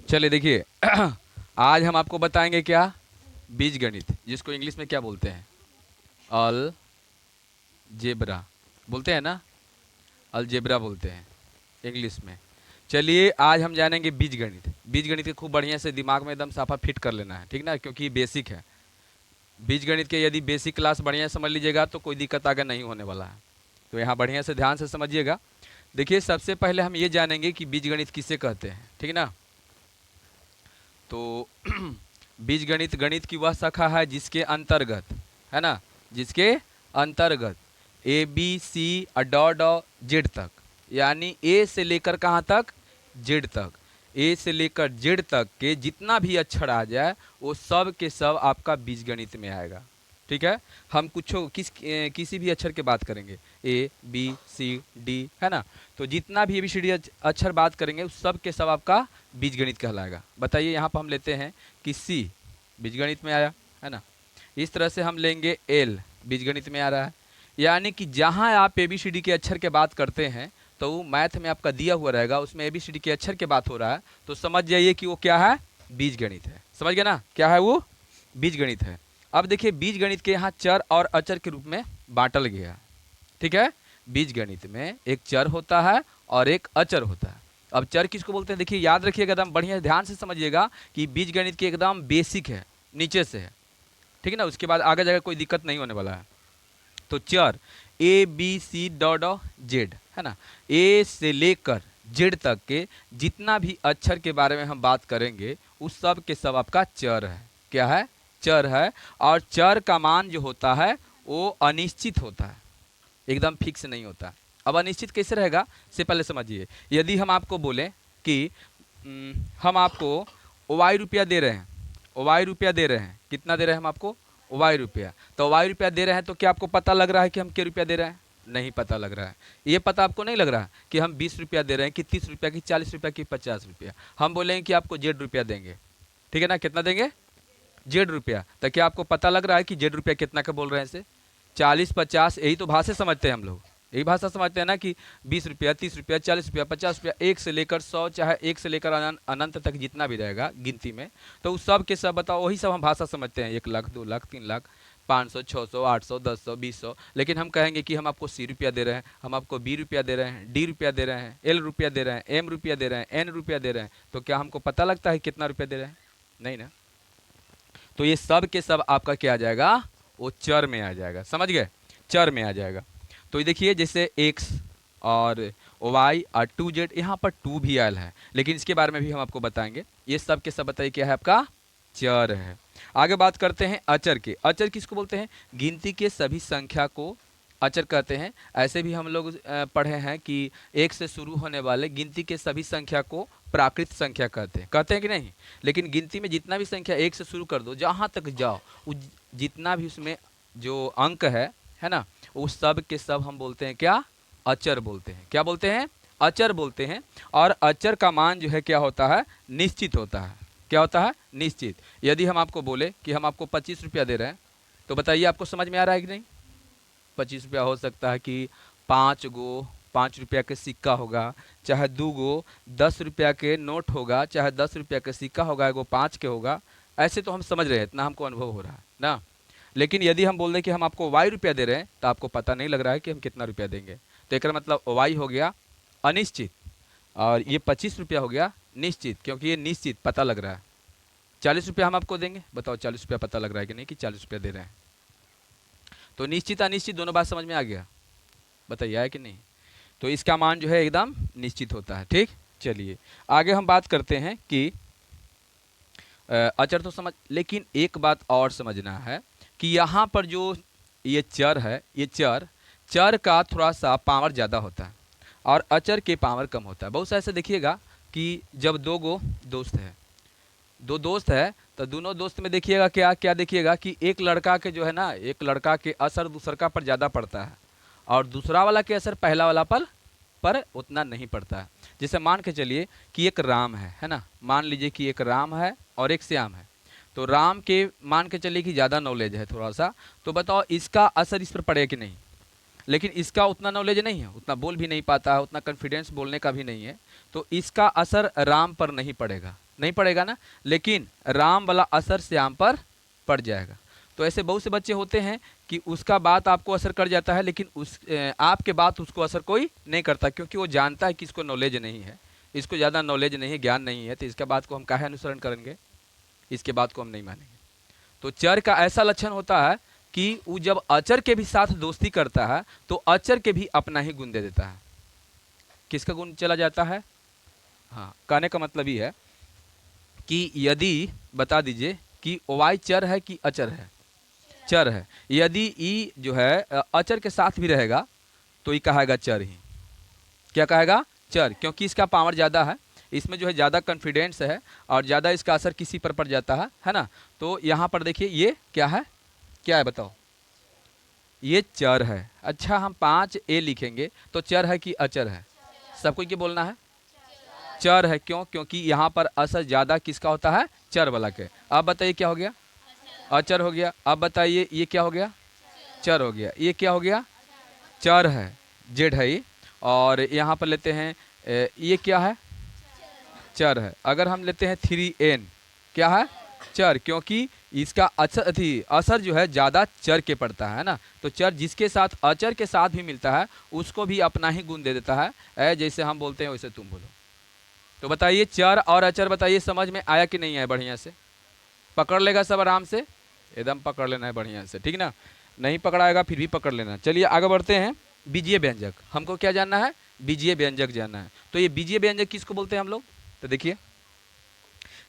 चलिए देखिए आज हम आपको बताएंगे क्या, बीजगणित, जिसको इंग्लिश में क्या बोलते हैं, अलजेब्रा बोलते हैं ना, अलजेब्रा बोलते हैं इंग्लिश में। चलिए आज हम जानेंगे बीजगणित। बीजगणित के खूब बढ़िया से दिमाग में एकदम साफा फिट कर लेना है, ठीक ना, क्योंकि ये बेसिक है। बीजगणित के यदि बेसिक क्लास बढ़िया समझ लीजिएगा तो कोई दिक्कत आगे नहीं होने वाला है। तो यहाँ बढ़िया से ध्यान से समझिएगा। देखिए सबसे पहले हम ये जानेंगे कि बीजगणित किसे कहते हैं, ठीक है ना। तो बीजगणित गणित की वह शाखा है जिसके अंतर्गत, है ना, जिसके अंतर्गत A B C dot Z तक, यानी ए से लेकर कहाँ तक, जेड तक, ए से लेकर जेड तक के जितना भी अक्षर आ जाए वो सब के सब आपका बीजगणित में आएगा। ठीक है। हम कुछ किसी भी अक्षर की बात करेंगे, ए बी सी डी, है ना, तो जितना भी ABCD अक्षर बात करेंगे उस सब के सब आपका बीजगणित कहलाएगा। बताइए यहाँ पर हम लेते हैं कि सी बीजगणित में आया, है ना। इस तरह से हम लेंगे एल, बीजगणित में आ रहा है। यानी कि जहाँ आप ABCD के अक्षर के बात करते हैं तो वो मैथ में आपका दिया हुआ रहेगा, उसमें ABCD के अक्षर की बात हो रहा है तो समझ जाइए कि वो क्या है, बीजगणित है। समझ गए ना, क्या है वो, बीजगणित है। अब देखिए बीजगणित के यहाँ चर और अचर के रूप में बांटल गया। ठीक है। बीजगणित में एक चर होता है और एक अचर होता है। अब चर किसको बोलते हैं, देखिए याद रखिएगा, एकदम बढ़िया ध्यान से समझिएगा कि बीजगणित के एकदम बेसिक है, नीचे से है, ठीक है ना, उसके बाद आगे जाकर कोई दिक्कत नहीं होने वाला है। तो चर A B C dot Z, है ना, ए से लेकर जेड तक के जितना भी अक्षर के बारे में हम बात करेंगे उस सब के सब आपका चर है। क्या है, चर है। और चर का मान जो होता है वो अनिश्चित होता है, एकदम फिक्स नहीं होता। अब अनिश्चित कैसे रहेगा से पहले समझिए। यदि हम आपको बोलें कि हम आपको वाई रुपया दे रहे हैं, वाई रुपया दे रहे हैं, कितना दे रहे हैं हम आपको, वाई रुपया, तो वाई रुपया दे रहे हैं तो क्या आपको पता लग रहा है कि हम क्या रुपया दे रहे हैं, नहीं पता लग रहा है। ये पता आपको नहीं लग रहा है कि हम 20 रुपया दे रहे हैं कि 30 रुपया कि 40 रुपया कि 50 रुपया। हम बोलेंगे कि आपको जेड रुपया देंगे, ठीक है ना, कितना देंगे, जेड रुपया, तो क्या आपको पता लग रहा है कि जेड रुपया कितना का बोल रहे हैं, इसे 40 50, यही तो भाषा समझते हैं हम लोग, यही भाषा समझते हैं ना कि 20 रुपया 30 रुपया 40 रुपया 50 रुपया, एक से लेकर 100, चाहे एक से लेकर अनंत तक जितना भी रहेगा गिनती में, तो उस सब के सब बताओ, वही सब हम भाषा समझते हैं, 1 लाख 2 लाख 3 लाख 500 600 800 1000 2000। लेकिन हम कहेंगे कि हम आपको सी रुपया दे रहे हैं, हम आपको बी रुपया दे रहे हैं, डी रुपया दे रहे हैं, एल रुपया दे रहे हैं, एम रुपया दे रहे हैं, एन रुपया दे रहे हैं, तो क्या हमको पता लगता है कितना रुपया दे रहे हैं, नहीं ना। तो ये सब के सब आपका क्या आ जाएगा, वो चर में आ जाएगा। समझ गए, चर में आ जाएगा। तो ये देखिए जैसे एक्स और वाई और 2z, यहाँ पर 2 भी आयल है, लेकिन इसके बारे में भी हम आपको बताएंगे। ये सब के सब बताइए क्या है, आपका चर है। आगे बात करते हैं अचर के। अचर किसको बोलते हैं, गिनती के सभी संख्या को अचर कहते हैं। ऐसे भी हम लोग पढ़े हैं कि एक से शुरू होने वाले गिनती के सभी संख्या को प्राकृत संख्या कहते हैं कि नहीं। लेकिन गिनती में जितना भी संख्या एक से शुरू कर दो, जहाँ तक जाओ, जितना भी उसमें जो अंक है ना, उस सब के सब हम बोलते हैं क्या, अचर बोलते हैं। क्या बोलते हैं, अचर बोलते हैं। और अचर का मान जो है क्या होता है, निश्चित होता है। क्या होता है, निश्चित। यदि हम आपको बोले कि हम आपको 25 रुपया दे रहे हैं, तो बताइए आपको समझ में आ रहा है कि नहीं। 25 रुपया हो सकता है कि 5 गो 5 रुपया के सिक्का होगा, चाहे 2 गो 10 रुपया के नोट होगा, चाहे 10 रुपया के सिक्का होगा, एगो 5 के होगा। ऐसे तो हम समझ रहे हैं, इतना हमको अनुभव हो रहा है ना। लेकिन यदि हम बोल दें कि हम आपको वाई रुपया दे रहे हैं तो आपको पता नहीं लग रहा है कि हम कितना रुपया देंगे। तो एक मतलब वाई हो गया अनिश्चित, और ये 25 रुपया हो गया निश्चित, क्योंकि ये निश्चित पता लग रहा है। 40 रुपया हम आपको देंगे, बताओ 40 रुपया पता लग रहा है कि नहीं कि 40 रुपया दे रहे हैं। तो निश्चित अनिश्चित दोनों बात समझ में आ गया, बताइए है कि नहीं। तो इसका मान जो है एकदम निश्चित होता है। ठीक, चलिए आगे हम बात करते हैं कि अचर तो समझ, लेकिन एक बात और समझना है कि यहाँ पर जो ये चर है, ये चर चर का थोड़ा सा पावर ज़्यादा होता है और अचर के पावर कम होता है। बहुत सा ऐसे देखिएगा कि जब दो गो दोस्त है, दो दोस्त है, तो दोनों दोस्त में देखिएगा क्या क्या, देखिएगा कि एक लड़का के जो है ना, एक लड़का के असर दूसरा पर ज़्यादा पड़ता है और दूसरा वाला के असर पहला वाला पर उतना नहीं पड़ता है। जैसे मान के चलिए कि एक राम है ना, मान लीजिए कि एक राम है और एक श्याम है। तो राम के मान के चलिए कि ज़्यादा नॉलेज है थोड़ा सा, तो बताओ इसका असर इस पर पड़ेगा कि नहीं। लेकिन इसका उतना नॉलेज नहीं है, उतना बोल भी नहीं पाता है, उतना कॉन्फिडेंस बोलने का भी नहीं है, तो इसका असर राम पर नहीं पड़ेगा। नहीं पड़ेगा ना, लेकिन राम वाला असर श्याम पर पड़ जाएगा। तो ऐसे बहुत से बच्चे होते हैं कि उसका बात आपको असर कर जाता है, लेकिन आपके बात उसको असर कोई नहीं करता, क्योंकि वो जानता है कि इसको नॉलेज नहीं है, इसको ज़्यादा नॉलेज नहीं है, ज्ञान नहीं है, तो इसका बात को हम काहे अनुसरण करेंगे, इसके बात को हम नहीं मानेंगे। तो चर का ऐसा लक्षण होता है कि वो जब अचर के भी साथ दोस्ती करता है तो अचर के भी अपना ही गुण दे देता है। किसका गुण चला जाता है? हाँ, कहने का मतलब ये है कि यदि बता दीजिए कि वाई चर है कि अचर है? चर है। यदि ई जो है अचर के साथ भी रहेगा तो ये कहेगा चर ही। क्या कहेगा? चर, क्योंकि इसका पावर ज़्यादा है, इसमें जो है ज़्यादा कॉन्फिडेंस है और ज़्यादा इसका असर किसी पर पड़ जाता है ना। तो यहाँ पर देखिए ये क्या है, क्या है बताओ? ये चर है। अच्छा, हम 5 लिखेंगे तो चर है कि अचर है? सबको क्या बोलना है? चर है। क्यों? क्योंकि यहाँ पर असर ज़्यादा किसका होता है? चर वाला के। अब बताइए क्या हो गया? अचर हो गया। अब बताइए ये क्या हो गया? चर हो गया। ये क्या हो गया? चर है, जेड है ये। और यहाँ पर लेते हैं ये क्या है? चर है। अगर हम लेते हैं 3n, क्या है? चर, क्योंकि इसका असर जो है ज़्यादा चर के पड़ता है ना। तो चर जिसके साथ अचर के साथ भी मिलता है उसको भी अपना ही गुण दे देता है, जैसे हम बोलते हैं वैसे तुम बोलो। तो बताइए चर और अचर, बताइए समझ में आया कि नहीं आया? बढ़िया से पकड़ लेगा सब, आराम से एकदम पकड़ लेना है बढ़िया से, ठीक ना? नहीं पकड़ाएगा फिर भी पकड़ लेना। चलिए आगे बढ़ते हैं। बीजीय व्यंजक, हमको क्या जानना है? बीजीय व्यंजक जानना है। तो ये बीजीय व्यंजक किसको बोलते हैं हम लोग? तो देखिए,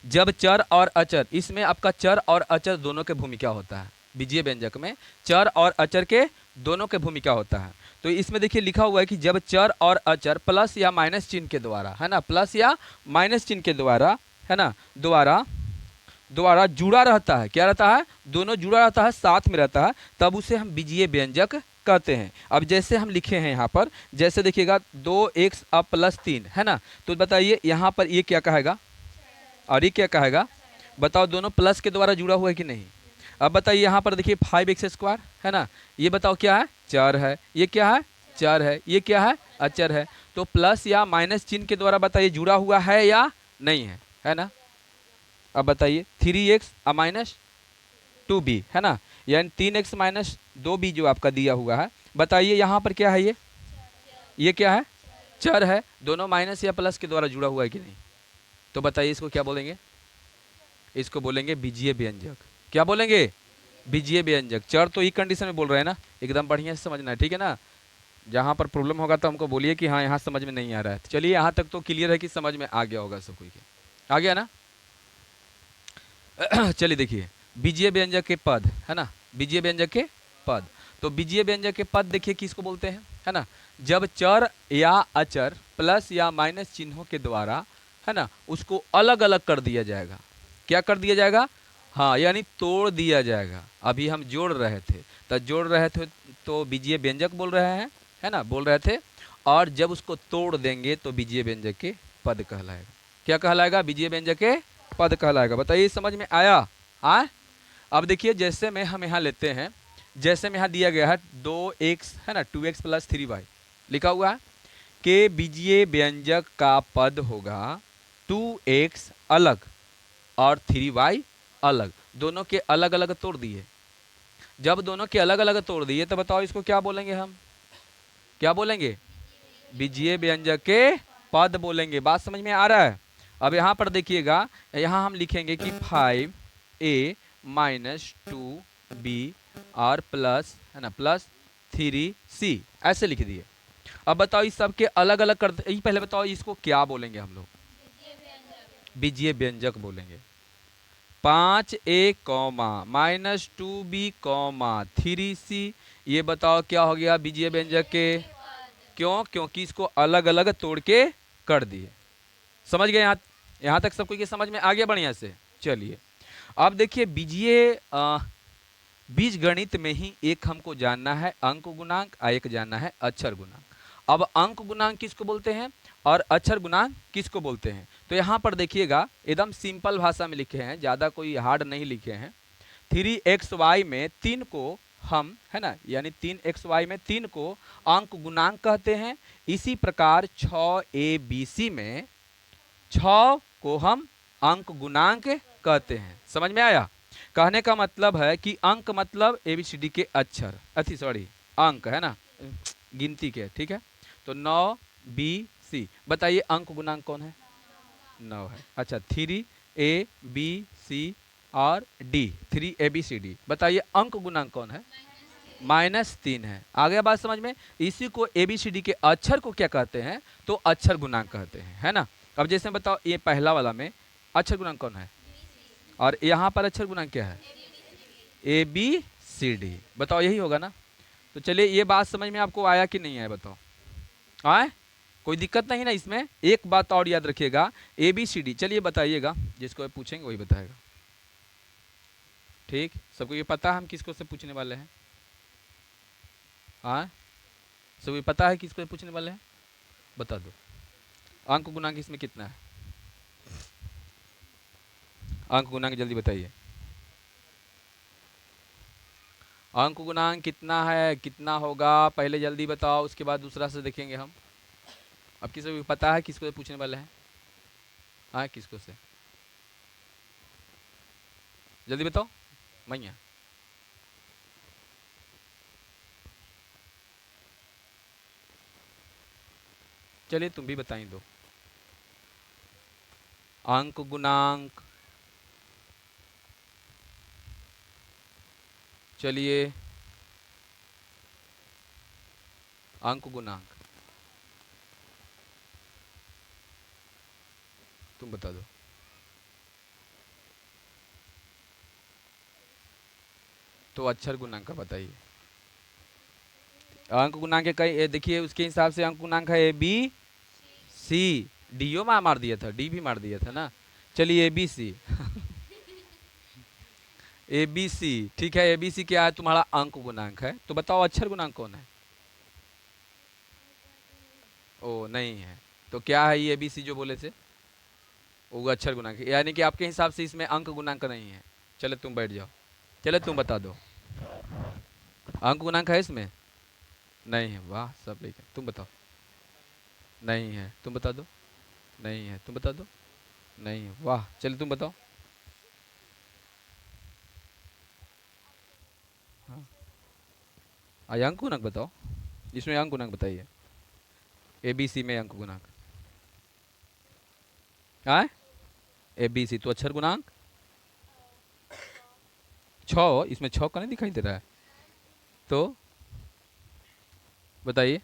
जब चर और अचर, इसमें आपका चर और अचर दोनों के भूमिका होता है। बीजीय व्यंजक में चर और अचर के दोनों के भूमिका होता है। तो इसमें देखिए लिखा हुआ है कि जब चर और अचर प्लस या माइनस चिन्ह के द्वारा, है ना, प्लस या माइनस चिन्ह के द्वारा, है ना, द्वारा जुड़ा रहता है। क्या रहता है? दोनों जुड़ा रहता है, साथ में रहता है, तब उसे हम बीजीय व्यंजक कहते हैं। अब जैसे हम लिखे हैं यहाँ पर, जैसे देखिएगा 2x अब प्लस 3, है ना। तो बताइए यहाँ पर ये क्या कहेगा और ये क्या कहेगा? बताओ, दोनों प्लस के द्वारा जुड़ा हुआ है कि नहीं? अब बताइए यहाँ पर देखिए 5x², है ना, ये बताओ क्या है? चर है। ये क्या है? चर है। ये क्या है? अचर है। तो प्लस या माइनस चिन्ह के द्वारा बताइए जुड़ा हुआ है या नहीं है ना? अब बताइए 3x माइनस 2b, है ना, यानी 3x माइनस 2b जो आपका दिया हुआ है, बताइए यहाँ पर क्या है? ये क्या है? चर है। दोनों माइनस या प्लस के द्वारा जुड़ा हुआ है कि नहीं? तो बताइए इसको क्या बोलेंगे? इसको बोलेंगे बीजीय व्यंजक। क्या बोलेंगे? बीजीय व्यंजक। चर तो ई कंडीशन में बोल रहे हैं ना, एकदम बढ़िया से समझना है, ठीक है ना। जहाँ पर प्रॉब्लम होगा तो हमको बोलिए कि हाँ यहाँ समझ में नहीं आ रहा है। तो चलिए यहाँ तक तो क्लियर है कि समझ में आ गया होगा सब कोई के, आ गया ना। चलिए देखिए, बीजीय व्यंजक के पद, है ना, बीजीय व्यंजक के पद। तो बीजीय व्यंजक के पद देखिए किसको बोलते हैं, है ना, जब चर या अचर प्लस या माइनस चिन्हों के द्वारा, है ना, उसको अलग अलग कर दिया जाएगा। क्या कर दिया जाएगा? हाँ, यानी तोड़ दिया जाएगा। अभी हम जोड़ रहे थे तो बीजीय व्यंजक बोल रहे हैं, है ना, बोल रहे थे। और जब उसको तोड़ देंगे तो बीजीय व्यंजक के पद कहलाएगा। क्या कहलाएगा? बीजीय व्यंजक के पद कहलाएगा। बताइए समझ में आया? अब देखिए जैसे में हम यहाँ लेते हैं, जैसे में यहाँ दिया गया है 2x, है ना, 2x प्लस 3y लिखा हुआ है कि बीजीय व्यंजक का पद होगा 2x अलग और 3y अलग। दोनों के अलग अलग तोड़ दिए। जब दोनों के अलग अलग तोड़ दिए तो बताओ इसको क्या बोलेंगे हम? क्या बोलेंगे? बीजीय व्यंजक के पद बोलेंगे। बात समझ में आ रहा है? अब यहाँ पर देखिएगा, यहाँ हम लिखेंगे कि 5a माइनस 2b और प्लस, है ना, प्लस 3c, ऐसे लिख दिए। अब बताओ इस सब के अलग अलग कर, पहले बताओ इसको क्या बोलेंगे हम लोग? बीजीय व्यंजक बोलेंगे। 5a comma minus 2b comma 3c, ये बताओ क्या हो गया बीजीय व्यंजक के? क्यों? क्योंकि इसको अलग अलग तोड़ के कर दिए। समझ गए? यहाँ तक सबको ये समझ में आ गया बढ़िया से? चलिए अब देखिए, बीज गणित में ही एक हमको जानना है अंक गुणांक और एक जानना है अक्षर गुणांक। अब अंक गुणांक किसको बोलते हैं और अक्षर गुणांक किसको बोलते हैं? तो यहाँ पर देखिएगा एकदम सिंपल भाषा में लिखे हैं, ज़्यादा कोई हार्ड नहीं लिखे हैं। 3xy में 3 को हम, है ना, यानी 3xy में 3 को अंक गुणांक कहते हैं। इसी प्रकार 6abc में 6 को हम अंक गुणांक कहते हैं। समझ में आया? कहने का मतलब है कि अंक मतलब एबीसीडी के अक्षर, अति सॉरी अंक है ना, गिनती के, ठीक है। तो 9 B C, बताइए अंक गुणांक कौन है? 9 है। अच्छा 3 A B C और D, 3 ABCD, बताइए अंक गुणांक कौन है? -3 है। आ गया बात समझ में? इसी को एबीसीडी के अक्षर को क्या कहते हैं? तो अक्षर गुणांक कहते हैं, है ना। अब जैसे बताओ ये पहला वाला में अक्षर गुणांक कौन है, और यहाँ पर अक्षर गुणांक क्या है? ABCD, बताओ यही होगा ना। तो चलिए ये बात समझ में आपको आया कि नहीं आया बताओ? आए? कोई दिक्कत नहीं ना इसमें। एक बात और याद रखिएगा, ABCD, चलिए बताइएगा, जिसको पूछेंगे वही बताएगा। ठीक, सबको ये पता है हम किसको से पूछने वाले हैं? हाँ, सबको पता है किसको पूछने वाले हैं? बता दो। अंक गुणांक इसमें कितना है? अंक गुणांक जल्दी बताइए। अंक गुणांक कितना है, कितना होगा, पहले जल्दी बताओ, उसके बाद दूसरा से देखेंगे हम। अब किसी को पता है किसको पूछने वाले हैं? हाँ, किसको से? जल्दी बताओ मैया। चलिए तुम भी बताई दो। अंक गुणांक, चलिए अंक गुणांक तुम बता दो। तो अक्षर गुणांक का बताइए। अंक गुणांक कई देखिए, उसके हिसाब से अंक गुणांक है ABC, डीओ मार दिया था, डी भी मार दिया था ना। चलिए ABC, ABC, ठीक है। ABC क्या है? तुम्हारा अंक गुणांक है। तो बताओ अक्षर गुणांक कौन है? ओ नहीं है। तो क्या है ये ABC जो बोले थे? वो अक्षर गुणांक है, यानी कि आपके हिसाब से इसमें अंक गुणांक नहीं है। चले तुम बैठ जाओ, चले तुम बता दो। अंक गुणांक है इसमें? नहीं है। वाह सब ठीक है, तुम बताओ। नहीं है, तुम बता दो। नहीं है, तुम बता दो। नहीं है, वाह। चलो तुम बताओ। हाँ, अंक गुणांक बताओ, इसमें अंक गुणांक बताइए। ABC में अंक गुणांक है। ABC तो अक्षर गुणांक 6, इसमें 6 का नहीं दिखाई दे रहा है। तो बताइए,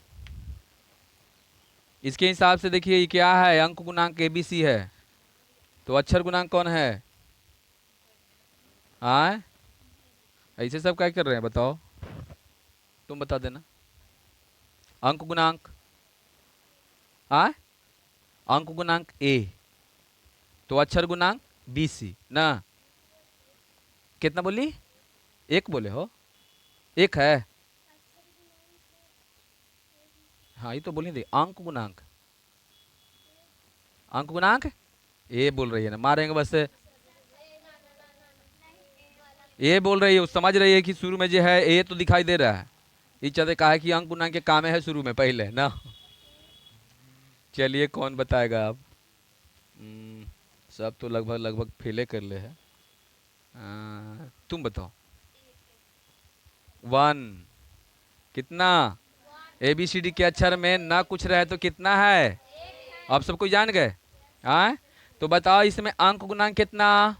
इसके हिसाब से देखिए ये क्या है? अंक गुणांक ABC है। तो अक्षर गुणांक कौन है? हाँ, ऐसे सब क्या कर रहे हैं बताओ? तुम बता देना। अंक गुणांक, हाँ, अंक गुणांक A, तो अक्षर गुणांक BC ना। कितना बोली? एक बोले हो? एक है। हाँ ये तो बोली थी अंक गुणांक। अंक गुणांक ए बोल रही है ना, मारेंगे बस। ए बोल रही है, वो समझ रही है कि शुरू में जो है ए तो दिखाई दे रहा है। इस चलते कहा है कि अंक गुणांक के काम है शुरू में पहले ना। चलिए कौन बताएगा आप? सब तो लगभग लगभग फेले कर ले है। तुम बताओ। 1, कितना? ABCD के अक्षर में ना कुछ रहे तो कितना है? आप सबको जान गए? हाँ, तो बताओ इसमें अंक गुणांक कितना?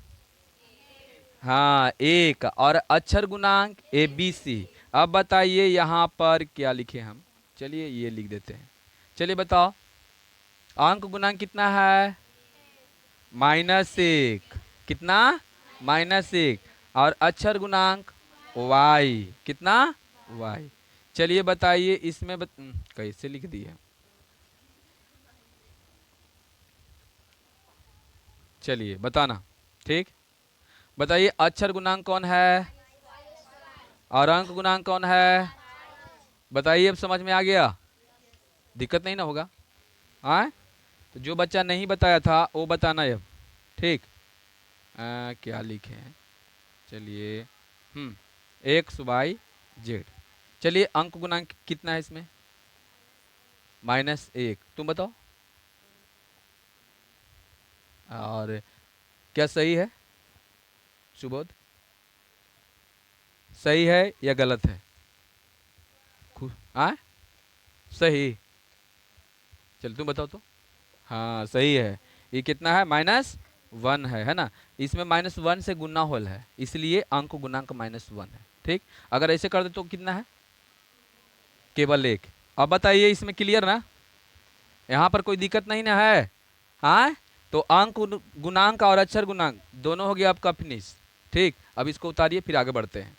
हाँ 1, और अक्षर गुणांक ABC। अब बताइए यहाँ पर क्या लिखे हम? चलिए ये लिख देते हैं। चलिए बताओ अंक गुणांक कितना है? -1, कितना? -1, और अक्षर गुणांक Y, कितना? Y। चलिए बताइए इसमें कैसे लिख दिए? चलिए बताना। ठीक, बताइए अक्षर गुणांक कौन है और अंक गुणांक कौन है? बताइए, अब समझ में आ गया? दिक्कत नहीं ना होगा? हाँ, तो जो बच्चा नहीं बताया था वो बताना अब। ठीक, क्या लिखे हैं? चलिए XY Z। चलिए अंक गुणांक कितना है इसमें? -1, तुम बताओ। और क्या सही है सुबोध? सही है या गलत है? हाँ सही। चल तुम बताओ तो। हाँ सही है। ये कितना है? -1 है ना? इसमें -1 से गुना होल है, इसलिए अंक गुणांक -1 है। ठीक, अगर ऐसे कर दे तो कितना है? केवल 1। अब बताइए इसमें क्लियर ना? यहाँ पर कोई दिक्कत नहीं ना है? हाँ, तो अंक गुणांक और अक्षर गुणांक दोनों हो गया आपका फिनिश। ठीक, अब इसको उतारिए फिर आगे बढ़ते हैं।